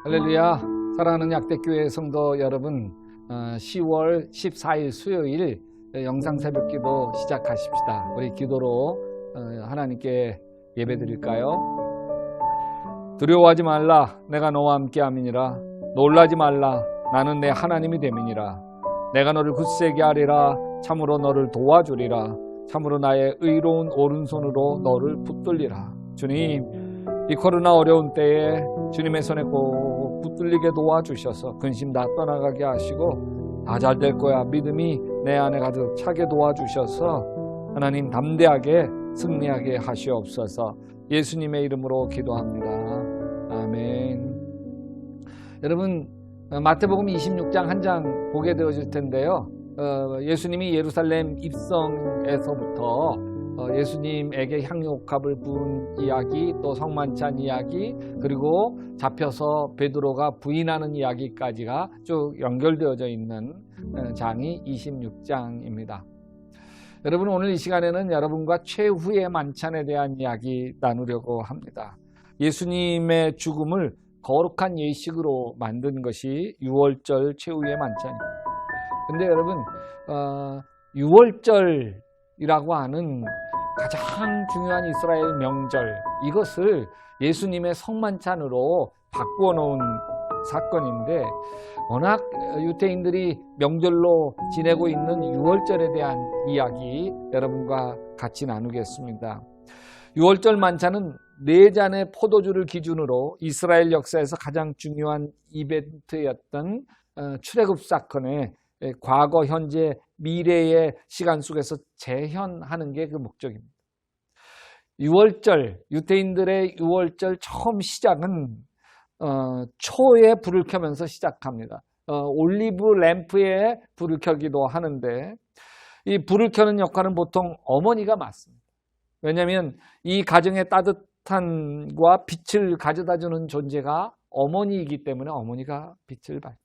할렐루야. 사랑하는 약대교회 성도 여러분, 10월 14일 수요일 영상 새벽기도 시작하십시다. 우리 기도로 하나님께 예배드릴까요? 두려워하지 말라. 내가 너와 함께함이니라. 놀라지 말라. 나는 내 하나님이 됨이니라. 내가 너를 굳세게 하리라. 참으로 너를 도와주리라. 참으로 나의 의로운 오른손으로 너를 붙들리라. 주님, 이 코로나 어려운 때에 주님의 손에 꼭 붙들리게 도와주셔서 근심 다 떠나가게 하시고 다 잘 될 거야 믿음이 내 안에 가득 차게 도와주셔서 하나님 담대하게 승리하게 하시옵소서. 예수님의 이름으로 기도합니다. 아멘. 여러분, 마태복음 26장 한 장 보게 되어질 텐데요. 예수님이 예루살렘 입성에서부터 예수님에게 향유옥합을 부은 이야기, 또 성만찬 이야기, 그리고 잡혀서 베드로가 부인하는 이야기까지가 쭉 연결되어져 있는 장이 26장입니다. 여러분, 오늘 이 시간에는 여러분과 최후의 만찬에 대한 이야기 나누려고 합니다. 예수님의 죽음을 거룩한 예식으로 만든 것이 유월절 최후의 만찬입니다. 근데 여러분, 유월절이라고 하는 가장 중요한 이스라엘 명절, 이것을 예수님의 성만찬으로 바꾸어 놓은 사건인데, 워낙 유대인들이 명절로 지내고 있는 유월절에 대한 이야기 여러분과 같이 나누겠습니다. 유월절 만찬은 4잔의 포도주를 기준으로 이스라엘 역사에서 가장 중요한 이벤트였던 출애굽 사건의 과거, 현재, 미래의 시간 속에서 재현하는 게 그 목적입니다. 유월절, 유대인들의 유월절 처음 시작은 초에 불을 켜면서 시작합니다. 올리브 램프에 불을 켜기도 하는데, 이 불을 켜는 역할은 보통 어머니가 맡습니다. 왜냐하면 이 가정의 따뜻함과 빛을 가져다주는 존재가 어머니이기 때문에 어머니가 빛을 밝힙니다.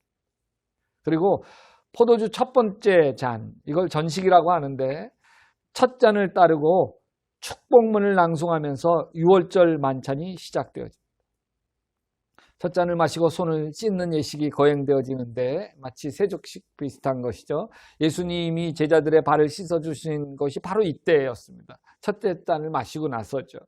그리고 포도주 첫 번째 잔, 이걸 전식이라고 하는데, 첫 잔을 따르고 축복문을 낭송하면서 유월절 만찬이 시작되어집니다. 첫 잔을 마시고 손을 씻는 예식이 거행되어지는데 마치 세족식 비슷한 것이죠. 예수님이 제자들의 발을 씻어주신 것이 바로 이때였습니다. 첫째 잔을 마시고 나서죠.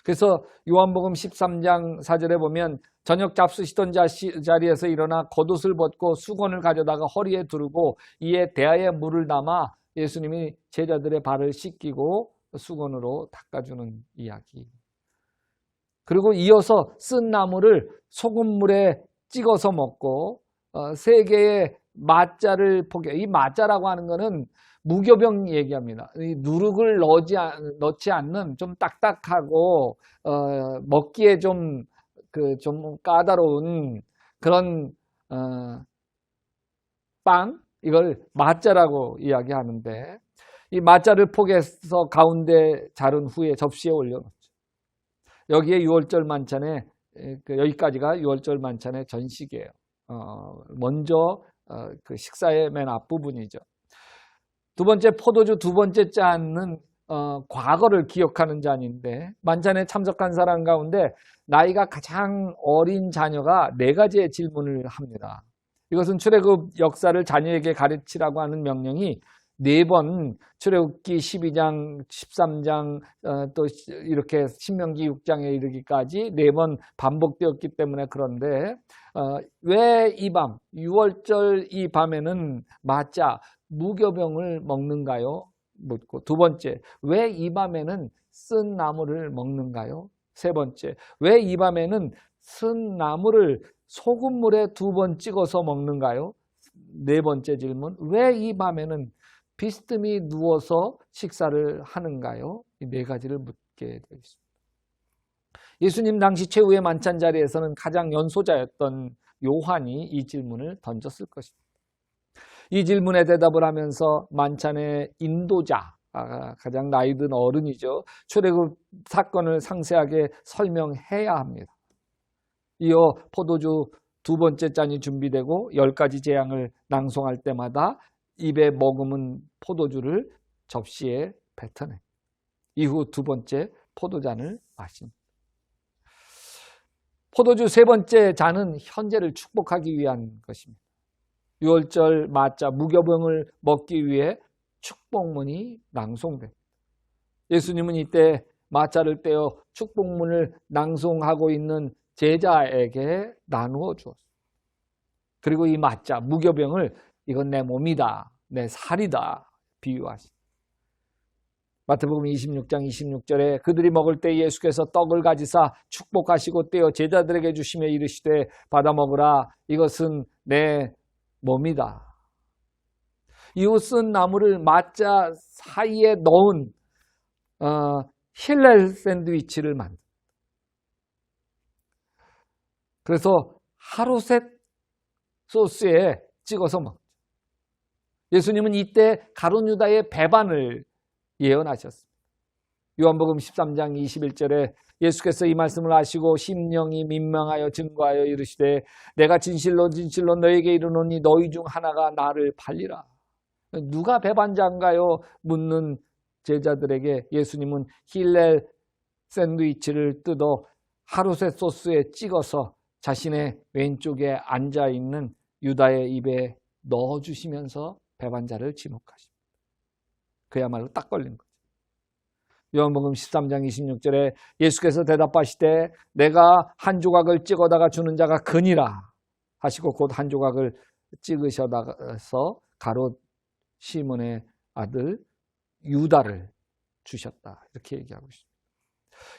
그래서 요한복음 13장 4절에 보면 저녁 잡수시던 자리에서 일어나 겉옷을 벗고 수건을 가져다가 허리에 두르고 이에 대야에 물을 담아 예수님이 제자들의 발을 씻기고 수건으로 닦아주는 이야기. 그리고 이어서 쓴 나물을 소금물에 찍어서 먹고 3개의 마자를 포개. 이 마자라고 하는 것은 무교병 얘기합니다. 이 누룩을 넣지 않는 좀 딱딱하고 먹기에 좀 까다로운 그런 빵, 이걸 마자라고 이야기하는데, 이 마자를 포개서 가운데 자른 후에 접시에 올려놓죠. 여기에 유월절 만찬에 여기까지가 유월절 만찬의 전식이에요. 먼저 그 식사의 맨 앞부분이죠. 두 번째 포도주 두 번째 잔은 과거를 기억하는 잔인데, 만찬에 참석한 사람 가운데 나이가 가장 어린 자녀가 4가지의 질문을 합니다. 이것은 출애굽 역사를 자녀에게 가르치라고 하는 명령이 4번, 출애굽기 12장, 13장, 또 이렇게 신명기 6장에 이르기까지 4번 반복되었기 때문에 그런데, 왜 이 밤, 유월절 이 밤에는 마자, 무교병을 먹는가요? 묻고, 두 번째, 왜 이 밤에는 쓴 나물을 먹는가요? 세 번째, 왜 이 밤에는 쓴 나물을 소금물에 2번 찍어서 먹는가요? 네 번째 질문, 왜 이 밤에는 비스듬히 누워서 식사를 하는가요? 이 4가지를 묻게 되겠습니다. 예수님 당시 최후의 만찬 자리에서는 가장 연소자였던 요한이 이 질문을 던졌을 것입니다. 이 질문에 대답을 하면서 만찬의 인도자, 가장 나이 든 어른이죠. 출애굽 사건을 상세하게 설명해야 합니다. 이어 포도주 두 번째 잔이 준비되고 10가지 재앙을 낭송할 때마다 입에 머금은 포도주를 접시에 뱉어내. 이후 두 번째 포도잔을 마십니다. 포도주 세 번째 잔은 현재를 축복하기 위한 것입니다. 유월절 맞자 무교병을 먹기 위해 축복문이 낭송됩니다. 예수님은 이때 맞자를 떼어 축복문을 낭송하고 있는 제자에게 나누어 주었습니다. 그리고 이 맞자 무교병을 이건 내 몸이다, 내 살이다 비유하십니다. 마태복음 26장 26절에 그들이 먹을 때 예수께서 떡을 가지사 축복하시고 떼어 제자들에게 주시며 이르시되 받아 먹으라, 이것은 내 몸이다. 이웃 쓴 나무를 맞자 사이에 넣은 힐렐 샌드위치를 만듭니다. 그래서 하루셋 소스에 찍어서 먹죠. 예수님은 이때 가룟 유다의 배반을 예언하셨습니다. 요한복음 13장 21절에 예수께서 이 말씀을 하시고 심령이 민망하여 증거하여 이르시되 내가 진실로 진실로 너에게 이르노니 너희 중 하나가 나를 팔리라. 누가 배반자인가요? 묻는 제자들에게 예수님은 힐렐 샌드위치를 뜯어 하루셋 소스에 찍어서 자신의 왼쪽에 앉아있는 유다의 입에 넣어주시면서 배반자를 지목하십니다. 그야말로 딱 걸린 거죠. 요한복음 13장 26절에 예수께서 대답하시되 내가 한 조각을 찍어다가 주는 자가 그니라 하시고 곧 한 조각을 찍으셔다서 가롯 시몬의 아들 유다를 주셨다. 이렇게 얘기하고 있습니다.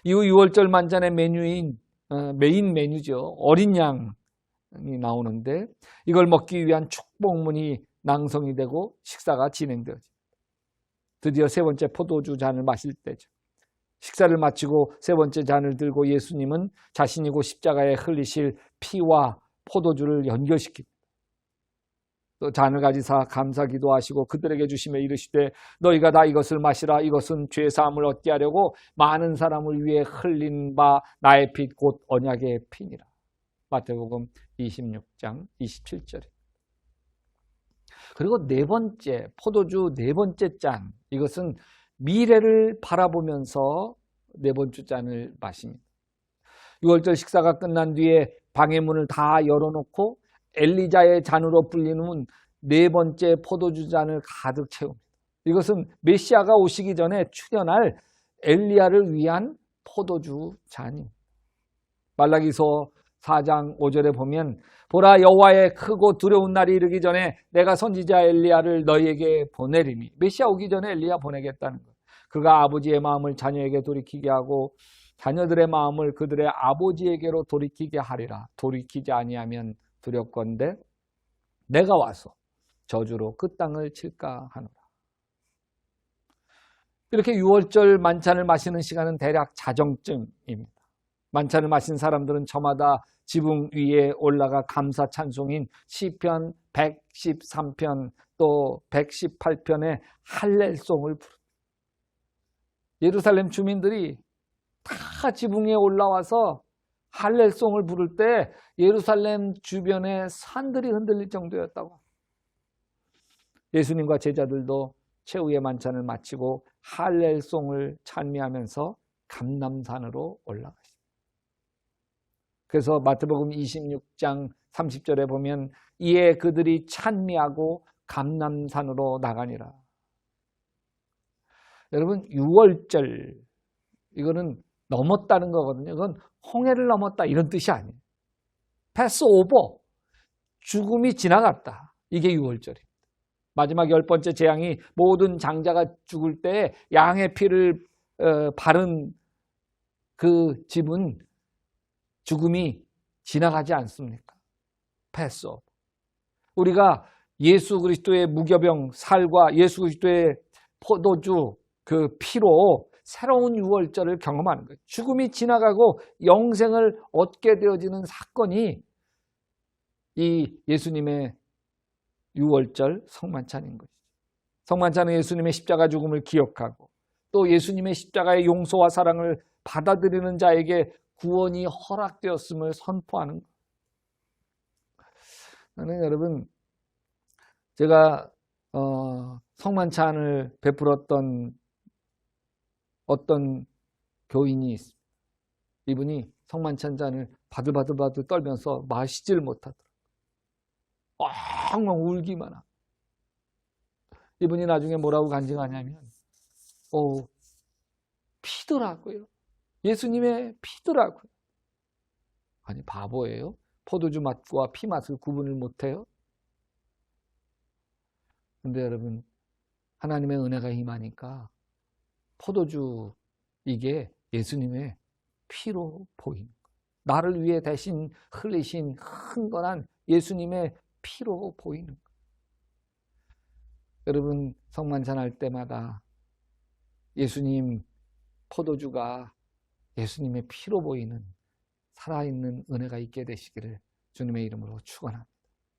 이후 유월절 만찬의 메뉴인 메인 메뉴죠. 어린 양이 나오는데 이걸 먹기 위한 축복문이 낭송이 되고 식사가 진행되어집니다. 드디어 세 번째 포도주 잔을 마실 때죠. 식사를 마치고 세 번째 잔을 들고 예수님은 자신이고 십자가에 흘리실 피와 포도주를 연결시킵니다. 또 잔을 가지사 감사 기도하시고 그들에게 주시며 이르시되 너희가 다 이것을 마시라, 이것은 죄사함을 얻게 하려고 많은 사람을 위해 흘린 바 나의 피 곧 언약의 피니라. 마태복음 26장 27절입니다. 그리고 네 번째 포도주 네 번째 잔, 이것은 미래를 바라보면서 네 번째 잔을 마십니다. 유월절 식사가 끝난 뒤에 방의 문을 다 열어놓고 엘리자의 잔으로 불리는 네 번째 포도주 잔을 가득 채웁니다. 이것은 메시아가 오시기 전에 출현할 엘리야를 위한 포도주 잔입니다. 말라기서 4장 5절에 보면 보라, 여호와의 크고 두려운 날이 이르기 전에 내가 선지자 엘리야를 너희에게 보내리니, 메시아 오기 전에 엘리야 보내겠다는 것. 그가 아버지의 마음을 자녀에게 돌이키게 하고 자녀들의 마음을 그들의 아버지에게로 돌이키게 하리라. 돌이키지 아니하면 두렵건대 내가 와서 저주로 그 땅을 칠까 하노라. 이렇게 유월절 만찬을 마시는 시간은 대략 자정쯤입니다. 만찬을 마신 사람들은 저마다 지붕 위에 올라가 감사 찬송인 시편 113편 또 118편의 할렐송을 부릅니다. 예루살렘 주민들이 다 지붕 위에 올라와서 할렐송을 부를 때 예루살렘 주변의 산들이 흔들릴 정도였다고. 예수님과 제자들도 최후의 만찬을 마치고 할렐송을 찬미하면서 감람산으로 올라가십니다. 그래서 마태복음 26장 30절에 보면 이에 그들이 찬미하고 감람산으로 나가니라. 여러분, 유월절 이거는 넘었다는 거거든요. 이건 홍해를 넘었다 이런 뜻이 아니에요. 패스 오버, 죽음이 지나갔다. 이게 유월절입니다. 마지막 10번째 재앙이 모든 장자가 죽을 때 양의 피를 바른 그 집은 죽음이 지나가지 않습니까? 패스 오버. 우리가 예수 그리스도의 무교병 살과 예수 그리스도의 포도주 그 피로 새로운 유월절을 경험하는 거예요. 죽음이 지나가고 영생을 얻게 되어지는 사건이 이 예수님의 유월절 성만찬인 것이죠. 성만찬은 예수님의 십자가 죽음을 기억하고 또 예수님의 십자가의 용서와 사랑을 받아들이는 자에게 구원이 허락되었음을 선포하는 거예요. 나는 여러분, 제가 성만찬을 베풀었던 어떤 교인이 있습니다. 이분이 성만찬 잔을 바들바들 떨면서 마시질 못하더라. 엉엉 울기만 하고. 이분이 나중에 뭐라고 간증하냐면 피더라고요. 예수님의 피더라고요. 아니 바보예요? 포도주 맛과 피 맛을 구분을 못해요? 근데 여러분, 하나님의 은혜가 임하니까 포도주 이게 예수님의 피로 보이는 거예요. 나를 위해 대신 흘리신 흥건한 예수님의 피로 보이는 거예요. 여러분, 성만찬 할 때마다 예수님 포도주가 예수님의 피로 보이는 살아있는 은혜가 있게 되시기를 주님의 이름으로 축원합니다.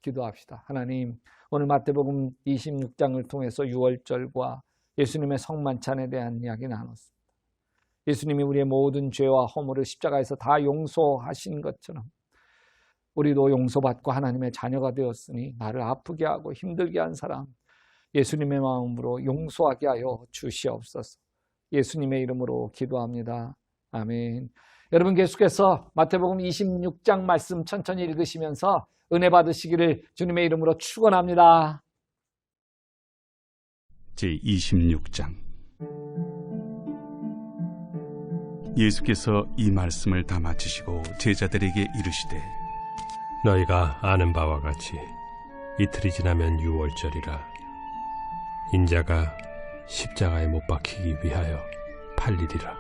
기도합시다. 하나님, 오늘 마태복음 26장을 통해서 유월절과 예수님의 성만찬에 대한 이야기 나눴습니다. 예수님이 우리의 모든 죄와 허물을 십자가에서 다 용서하신 것처럼 우리도 용서받고 하나님의 자녀가 되었으니 나를 아프게 하고 힘들게 한 사람 예수님의 마음으로 용서하게 하여 주시옵소서. 예수님의 이름으로 기도합니다. 아멘. 여러분, 계속해서 마태복음 26장 말씀 천천히 읽으시면서 은혜 받으시기를 주님의 이름으로 축원합니다. 제26장. 예수께서 이 말씀을 다 마치시고 제자들에게 이르시되 너희가 아는 바와 같이 이틀이 지나면 유월절이라 인자가 십자가에 못 박히기 위하여 팔리리라.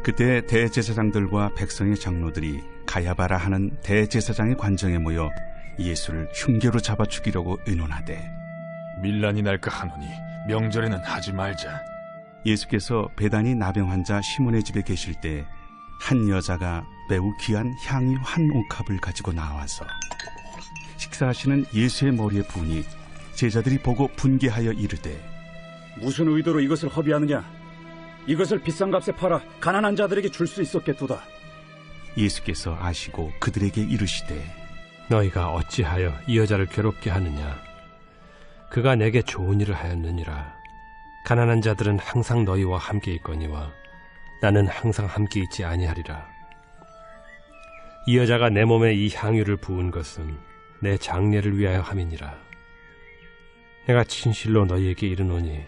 그때 대제사장들과 백성의 장로들이 가야바라 하는 대제사장의 관정에 모여 예수를 흉계로 잡아 죽이려고 의논하되 밀란이 날까 하노니 명절에는 하지 말자. 예수께서 베다니 나병 환자 시몬의 집에 계실 때 한 여자가 매우 귀한 향유 한 옥합을 가지고 나와서 식사하시는 예수의 머리에 부으니 제자들이 보고 분개하여 이르되 무슨 의도로 이것을 허비하느냐? 이것을 비싼 값에 팔아 가난한 자들에게 줄 수 있었겠도다. 예수께서 아시고 그들에게 이르시되 너희가 어찌하여 이 여자를 괴롭게 하느냐? 그가 내게 좋은 일을 하였느니라. 가난한 자들은 항상 너희와 함께 있거니와 나는 항상 함께 있지 아니하리라. 이 여자가 내 몸에 이 향유를 부은 것은 내 장례를 위하여 함이니라. 내가 진실로 너희에게 이르노니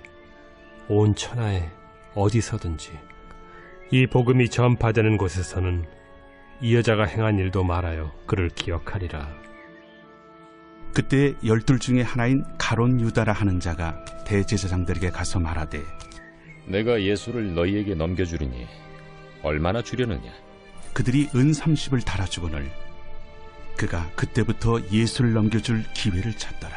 온 천하에 어디서든지 이 복음이 전파되는 곳에서는 이 여자가 행한 일도 말하여 그를 기억하리라. 그때 12 중에 하나인 가론 유다라 하는 자가 대제사장들에게 가서 말하되 내가 예수를 너희에게 넘겨주리니 얼마나 주려느냐? 그들이 은 30을 달아주거늘 그가 그때부터 예수를 넘겨줄 기회를 찾더라.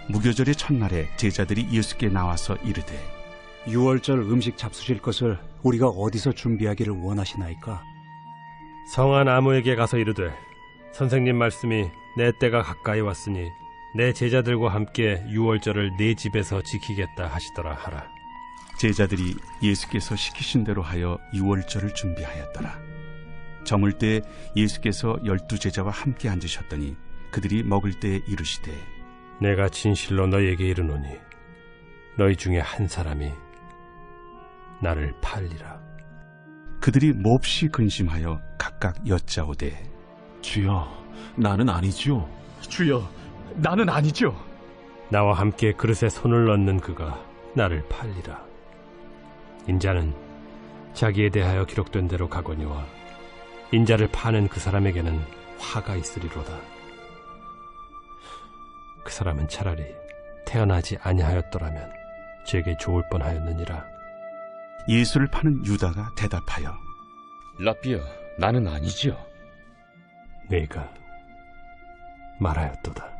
무교절의 첫날에 제자들이 예수께 나와서 이르되 유월절 음식 잡수실 것을 우리가 어디서 준비하기를 원하시나이까? 성한 아무에게 가서 이르되 선생님 말씀이 내 때가 가까이 왔으니 내 제자들과 함께 유월절을 내 집에서 지키겠다 하시더라 하라. 제자들이 예수께서 시키신 대로 하여 유월절을 준비하였더라. 저물 때 예수께서 12 제자와 함께 앉으셨더니 그들이 먹을 때 이르시되 내가 진실로 너희에게 이르노니 너희 중에 한 사람이 나를 팔리라. 그들이 몹시 근심하여 각각 여짜오되 주여, 나는 아니죠. 주여, 나는 아니죠. 나와 함께 그릇에 손을 넣는 그가 나를 팔리라. 인자는 자기에 대하여 기록된 대로 가거니와 인자를 파는 그 사람에게는 화가 있으리로다. 그 사람은 차라리 태어나지 아니하였더라면 제게 좋을 뻔하였느니라. 예수를 파는 유다가 대답하여 라삐야, 나는 아니죠. 네가 말하였도다.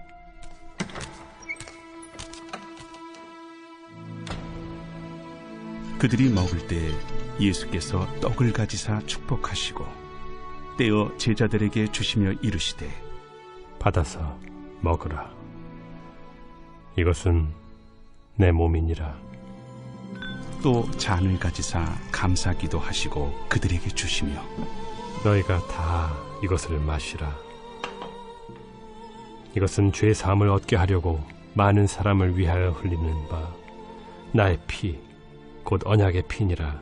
그들이 먹을 때 예수께서 떡을 가지사 축복하시고 떼어 제자들에게 주시며 이르시되 받아서 먹으라. 이것은 내 몸이니라. 또 잔을 가지사 감사기도 하시고 그들에게 주시며 너희가 다 이것을 마시라. 이것은 죄 사함을 얻게 하려고 많은 사람을 위하여 흘리는 바 나의 피 곧 언약의 피니라.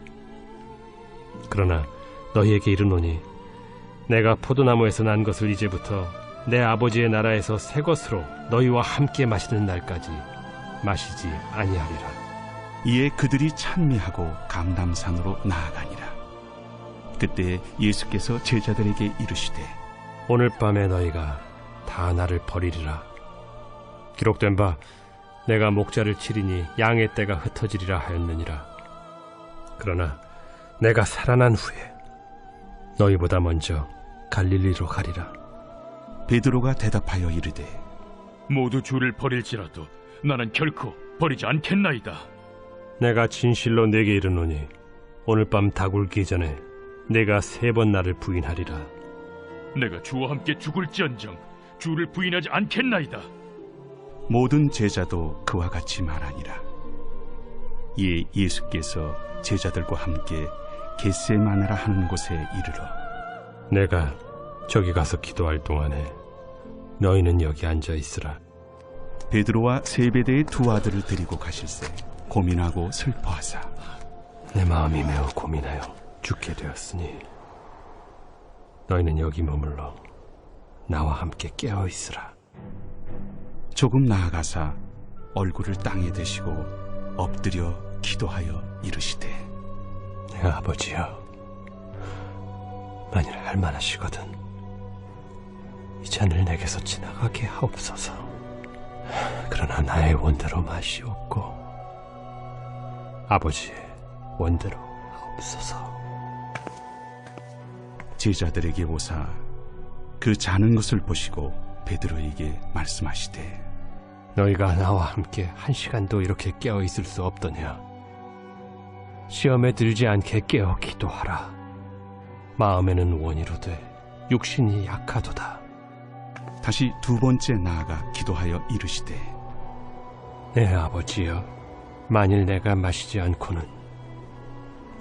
그러나 너희에게 이르노니 내가 포도나무에서 난 것을 이제부터 내 아버지의 나라에서 새 것으로 너희와 함께 마시는 날까지 마시지 아니하리라. 이에 그들이 찬미하고 감람산으로 나아가니라. 그때 예수께서 제자들에게 이르시되 오늘 밤에 너희가 다 나를 버리리라. 기록된 바 내가 목자를 치리니 양의 떼가 흩어지리라 하였느니라. 그러나 내가 살아난 후에 너희보다 먼저 갈릴리로 가리라. 베드로가 대답하여 이르되 모두 주를 버릴지라도 나는 결코 버리지 않겠나이다. 내가 진실로 네게 이르노니 오늘 밤 닭울기 전에 내가 3번 나를 부인하리라. 내가 주와 함께 죽을지언정 주를 부인하지 않겠나이다. 모든 제자도 그와 같이 말하니라. 이에 예수께서 제자들과 함께 겟세마네라 하는 곳에 이르러 내가 저기 가서 기도할 동안에 너희는 여기 앉아 있으라. 베드로와 세베대의 2 아들을 데리고 가실새 고민하고 슬퍼하사 내 마음이 매우 고민하여 죽게 되었으니 너희는 여기 머물러 나와 함께 깨어 있으라. 조금 나아가사 얼굴을 땅에 대시고 엎드려 기도하여 이르시되 내 아버지여, 만일 할만하시거든 이 잔을 내게서 지나가게 하옵소서. 그러나 나의 원대로 마시옵고 아버지의 원대로 하옵소서. 제자들에게 오사 그 자는 것을 보시고 베드로에게 말씀하시되 너희가 나와 함께 1시간도 이렇게 깨어 있을 수 없더냐. 시험에 들지 않게 깨어 기도하라. 마음에는 원이로되 육신이 약하도다. 다시 2번째 나아가 기도하여 이르시되 내 아버지여, 만일 내가 마시지 않고는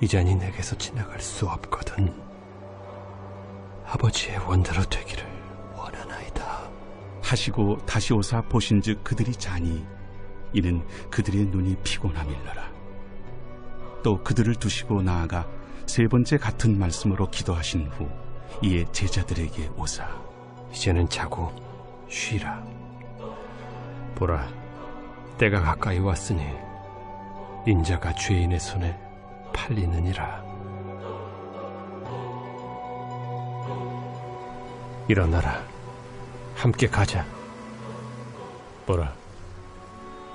이 잔이 내게서 지나갈 수 없거든. 아버지의 원대로 되기를 원하나이다. 하시고 다시 오사 보신즉 그들이 자니 이는 그들의 눈이 피곤함일러라. 또 그들을 두시고 나아가 3번째 같은 말씀으로 기도하신 후 이에 제자들에게 오사 이제는 자고 쉬라. 보라, 때가 가까이 왔으니 인자가 죄인의 손에 팔리느니라. 일어나라, 함께 가자. 보라,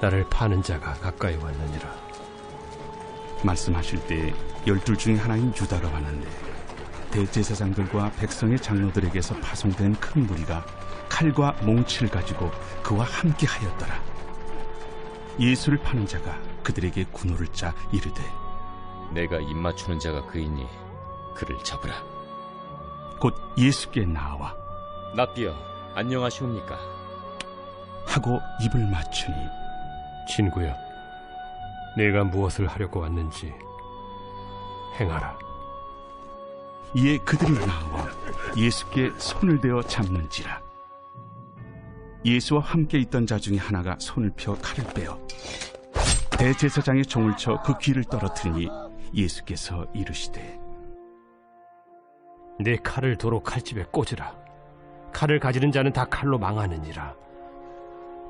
나를 파는 자가 가까이 왔느니라. 말씀하실 때 12 중에 하나인 유다가 왔는데 대제사장들과 백성의 장로들에게서 파송된 큰 무리가 칼과 몽치를 가지고 그와 함께 하였더라. 예수를 파는 자가 그들에게 군호를 짜 이르되 내가 입맞추는 자가 그이니 그를 잡으라. 곧 예수께 나와 랍비여, 안녕하시옵니까? 하고 입을 맞추니 친구여, 내가 무엇을 하려고 왔는지 행하라. 이에 그들이 나와 예수께 손을 대어 잡는지라. 예수와 함께 있던 자 중에 하나가 손을 펴 칼을 빼어 대제사장의 종을 쳐 그 귀를 떨어뜨리니 예수께서 이르시되 네 칼을 도로 칼집에 꽂으라. 칼을 가지는 자는 다 칼로 망하느니라.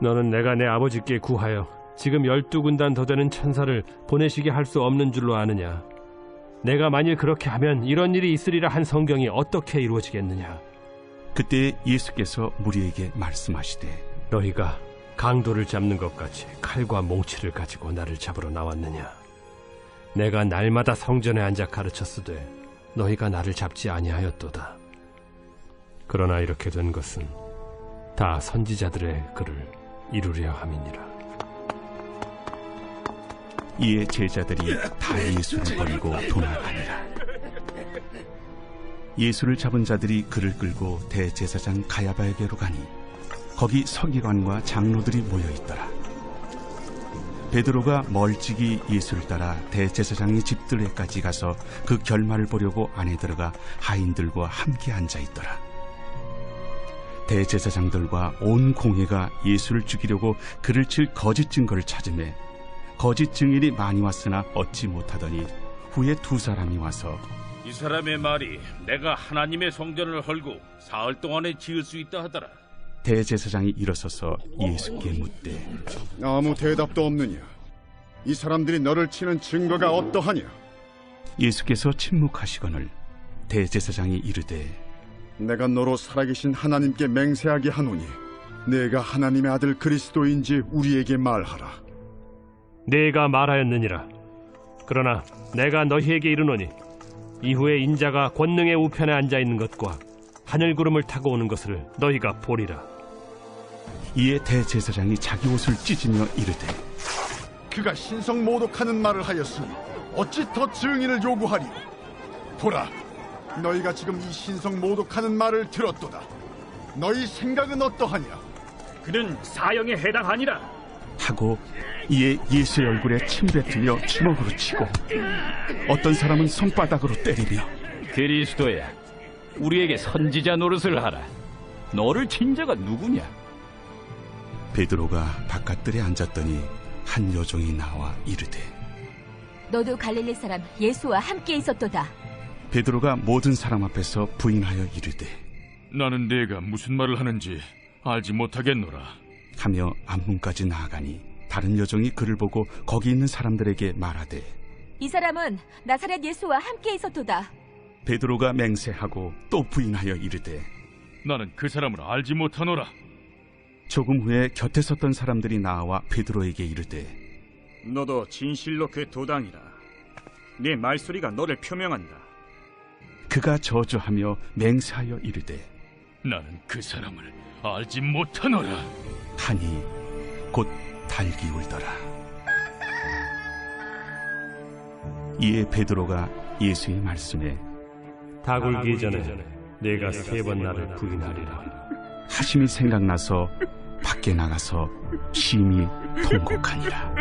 너는 내가 내 아버지께 구하여 지금 12군단 더 되는 천사를 보내시게 할 수 없는 줄로 아느냐. 내가 만일 그렇게 하면 이런 일이 있으리라 한 성경이 어떻게 이루어지겠느냐. 그때 예수께서 무리에게 말씀하시되 너희가 강도를 잡는 것 같이 칼과 몽치를 가지고 나를 잡으러 나왔느냐. 내가 날마다 성전에 앉아 가르쳤으되 너희가 나를 잡지 아니하였도다. 그러나 이렇게 된 것은 다 선지자들의 글을 이루려 함이니라. 이에 제자들이 다 예수를 버리고 도망하니라. 예수를 잡은 자들이 그를 끌고 대제사장 가야바에게로 가니 거기 서기관과 장로들이 모여있더라. 베드로가 멀찍이 예수를 따라 대제사장의 집들에까지 가서 그 결말을 보려고 안에 들어가 하인들과 함께 앉아있더라. 대제사장들과 온 공회가 예수를 죽이려고 그를 칠 거짓 증거를 찾으매 거짓 증인이 많이 왔으나 얻지 못하더니 후에 2 사람이 와서 이 사람의 말이 내가 하나님의 성전을 헐고 사흘 동안에 지을 수 있다 하더라. 대제사장이 일어서서 예수께 묻되 아무 대답도 없느냐? 이 사람들이 너를 치는 증거가 어떠하냐? 예수께서 침묵하시거늘 대제사장이 이르되 내가 너로 살아계신 하나님께 맹세하게 하노니 내가 하나님의 아들 그리스도인지 우리에게 말하라. 내가 말하였느니라. 그러나 내가 너희에게 이르노니 이후에 인자가 권능의 우편에 앉아 있는 것과 하늘 구름을 타고 오는 것을 너희가 보리라. 이에 대제사장이 자기 옷을 찢으며 이르되 그가 신성 모독하는 말을 하였으니 어찌 더 증인을 요구하리요? 보라, 너희가 지금 이 신성 모독하는 말을 들었도다. 너희 생각은 어떠하냐? 그는 사형에 해당하니라. 하고 이에 예수의 얼굴에 침 뱉으며 주먹으로 치고 어떤 사람은 손바닥으로 때리며 그리스도야, 우리에게 선지자 노릇을 하라. 너를 친 자가 누구냐? 베드로가 바깥들에 앉았더니 한 여종이 나와 이르되 너도 갈릴리 사람 예수와 함께 있었도다. 베드로가 모든 사람 앞에서 부인하여 이르되 나는 네가 무슨 말을 하는지 알지 못하겠노라. 하며 앞문까지 나아가니 다른 여종이 그를 보고 거기 있는 사람들에게 말하되 이 사람은 나사렛 예수와 함께 있었도다. 베드로가 맹세하고 또 부인하여 이르되 나는 그 사람을 알지 못하노라. 조금 후에 곁에 섰던 사람들이 나와 베드로에게 이르되 너도 진실로 그 도당이라. 네 말소리가 너를 표명한다. 그가 저주하며 맹세하여 이르되 나는 그 사람을 알지 못하노라. 하니 곧 달기 울더라. 이에 베드로가 예수의 말씀에 닭 울기 전에 내가 3번 나를 부인하리라 하심이 생각나서 밖에 나가서 심히 통곡하니라.